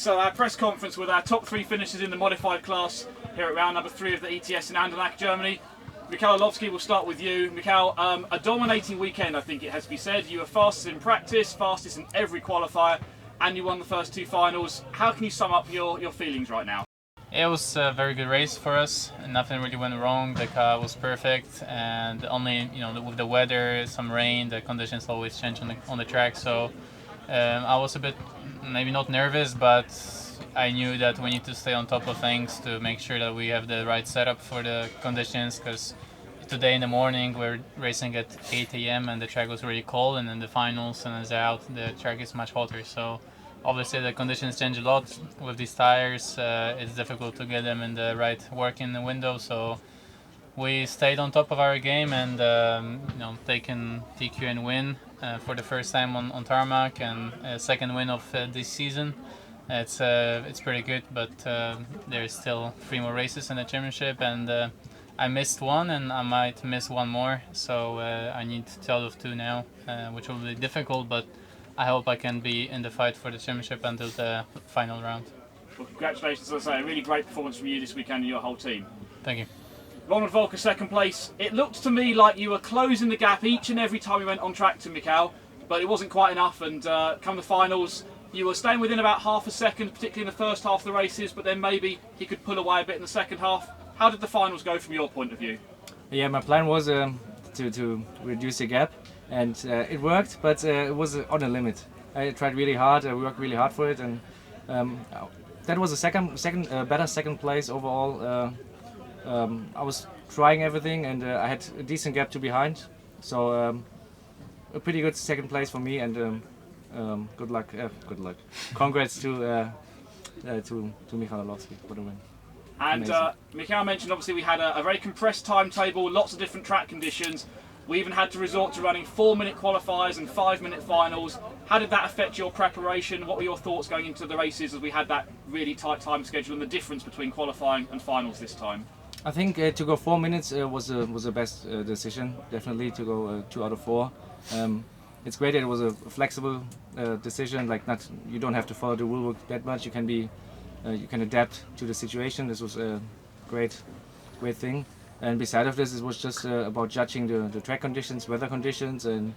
So our press conference with our top 3 finishers in the modified class here at round number 3 of the ETS in Andernach, Germany. Mikhail Lovsky, we'll start with you. Mikhail, a dominating weekend, I think it has to be said. You were fastest in practice, fastest in every qualifier, and you won the first 2 finals. How can you sum up your feelings right now? It was a very good race for us. Nothing really went wrong. The car was perfect, and only with the weather, some rain, the conditions always change on the track. So I was a bit, maybe not nervous, but I knew that we need to stay on top of things to make sure that we have the right setup for the conditions. Because today in the morning we're racing at 8 a.m. and the track was really cold, and in the finals and as out the track is much hotter. So obviously the conditions change a lot with these tires. It's difficult to get them in the right working window. So we stayed on top of our game and taken TQ and win for the first time on tarmac, and a second win of this season. It's pretty good, but there's still 3 more races in the championship, and I missed one and I might miss one more. So I need 12 of 2 now, which will be difficult, but I hope I can be in the fight for the championship until the final round. Well, congratulations, as I say, a really great performance from you this weekend and your whole team. Thank you. Ronald Volker, second place. It looked to me like you were closing the gap each and every time you went on track to Mikhail, but it wasn't quite enough, and come the finals, you were staying within about half a second, particularly in the first half of the races, but then maybe he could pull away a bit in the second half. How did the finals go from your point of view? Yeah, my plan was to reduce the gap, and it worked, but it was on a limit. I tried really hard, I worked really hard for it, and that was a better second place overall. I was trying everything, and I had a decent gap to behind, so a pretty good second place for me, and good luck. Congrats to Mikhail Lovsky for the win. And Mikhail mentioned obviously we had a very compressed timetable, lots of different track conditions. We even had to resort to running 4-minute qualifiers and 5-minute finals. How did that affect your preparation? What were your thoughts going into the races as we had that really tight time schedule and the difference between qualifying and finals this time? I think to go 4 minutes was the best decision. Definitely to go 2 out of 4. It's great that it was a flexible decision. Like you don't have to follow the rule book that much. You can adapt to the situation. This was a great thing. And beside of this, it was just about judging the track conditions, weather conditions, and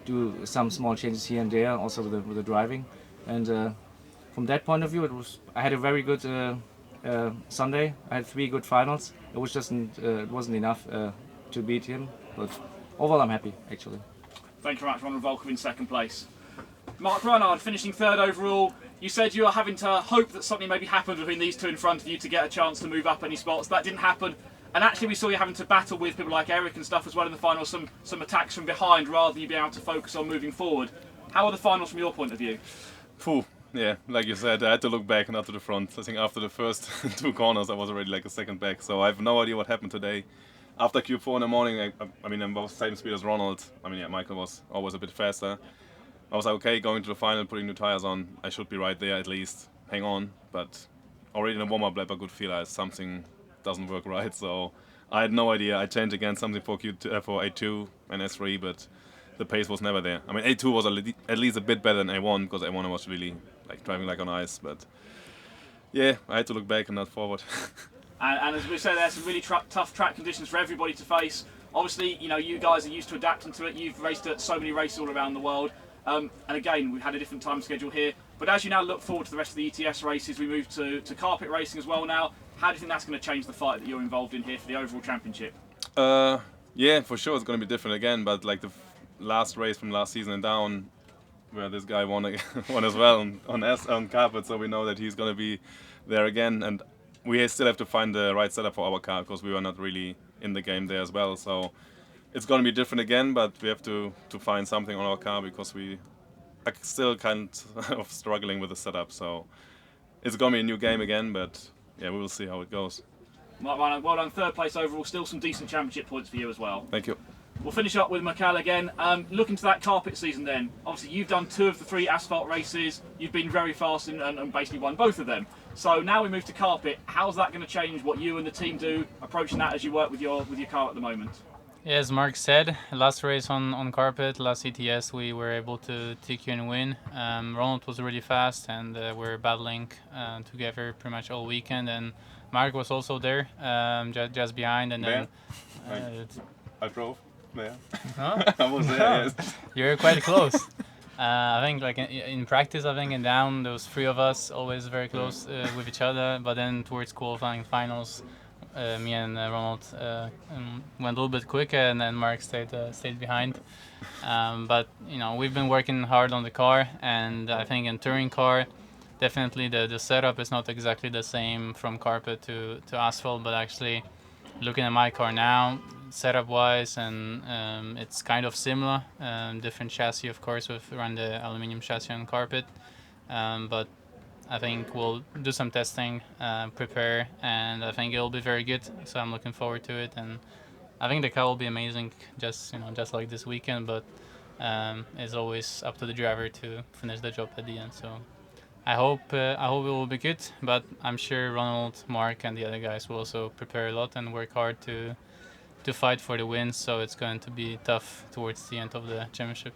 do some small changes here and there, also with the driving. And from that point of view, I had a very good Sunday. I had 3 good finals. It wasn't enough to beat him, but overall I'm happy actually. Thank you very much, Ronald Volker in second place. Mark Reinhard finishing 3rd overall. You said you were having to hope that something maybe happened between these 2 in front of you to get a chance to move up any spots. That didn't happen. And actually we saw you having to battle with people like Eric and stuff as well in the final, some attacks from behind rather than you being able to focus on moving forward. How are the finals from your point of view? Yeah, like you said, I had to look back, not to the front. I think after the first 2 corners I was already like a second back, so I have no idea what happened today. After Q4 in the morning, I'm about the same speed as Ronald. Michael was always a bit faster. I was like, okay, going to the final, putting new tires on, I should be right there at least, hang on. But already in the warm-up lap I could feel something doesn't work right, so I had no idea. I changed again something for A2 and S3, but the pace was never there. A2 was at least a bit better than A1, because A1 was really driving like on ice, but yeah, I had to look back and not forward. and as we said, there's some really tough track conditions for everybody to face. Obviously, you guys are used to adapting to it. You've raced at so many races all around the world. And again, we've had a different time schedule here. But as you now look forward to the rest of the ETS races, we move to carpet racing as well now. How do you think that's going to change the fight that you're involved in here for the overall championship? Yeah, for sure it's going to be different again, but like the last race from last season and down, where this guy won as well on carpet, so we know that he's going to be there again, and we still have to find the right setup for our car, because we were not really in the game there as well, so it's going to be different again, but we have to find something on our car, because we are still kind of struggling with the setup, so it's going to be a new game again, but yeah, we will see how it goes. Well done, 3rd place overall, still some decent championship points for you as well. Thank you. We'll finish up with Mikhail again. Looking to that carpet season then, obviously you've done 2 of the 3 asphalt races, you've been very fast and basically won both of them. So now we move to carpet. How's that going to change what you and the team do, approaching that as you work with your car at the moment? Yeah, as Mark said, last race on carpet, last ETS, we were able to TQ and win. Ronald was really fast, and we're battling together pretty much all weekend. And Mark was also there, just behind. And then I drove there. Huh? I was there. Yes. You're quite close. I think like in practice, I think and down, those three of us always very close with each other. But then towards qualifying finals, me and Ronald went a little bit quicker, and then Mark stayed behind. But you know, we've been working hard on the car, and I think in touring car, definitely the setup is not exactly the same from carpet to asphalt. But actually, looking at my car now, setup wise, and it's kind of similar. Different chassis, of course, with around the aluminium chassis on carpet. But I think we'll do some testing, prepare, and I think it'll be very good. So I'm looking forward to it, and I think the car will be amazing. Just like this weekend, but it's always up to the driver to finish the job at the end. So I hope it will be good. But I'm sure Ronald, Mark, and the other guys will also prepare a lot and work hard to fight for the win. So it's going to be tough towards the end of the championship.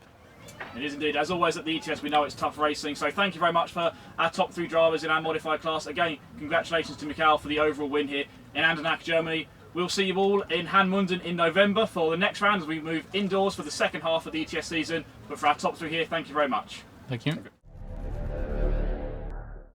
It is indeed. As always at the ETS, we know it's tough racing. So thank you very much for our top 3 drivers in our modified class. Again, congratulations to Mikael for the overall win here in Andernach, Germany. We'll see you all in Hanmunden in November for the next round as we move indoors for the second half of the ETS season. But for our top 3 here, thank you very much. Thank you.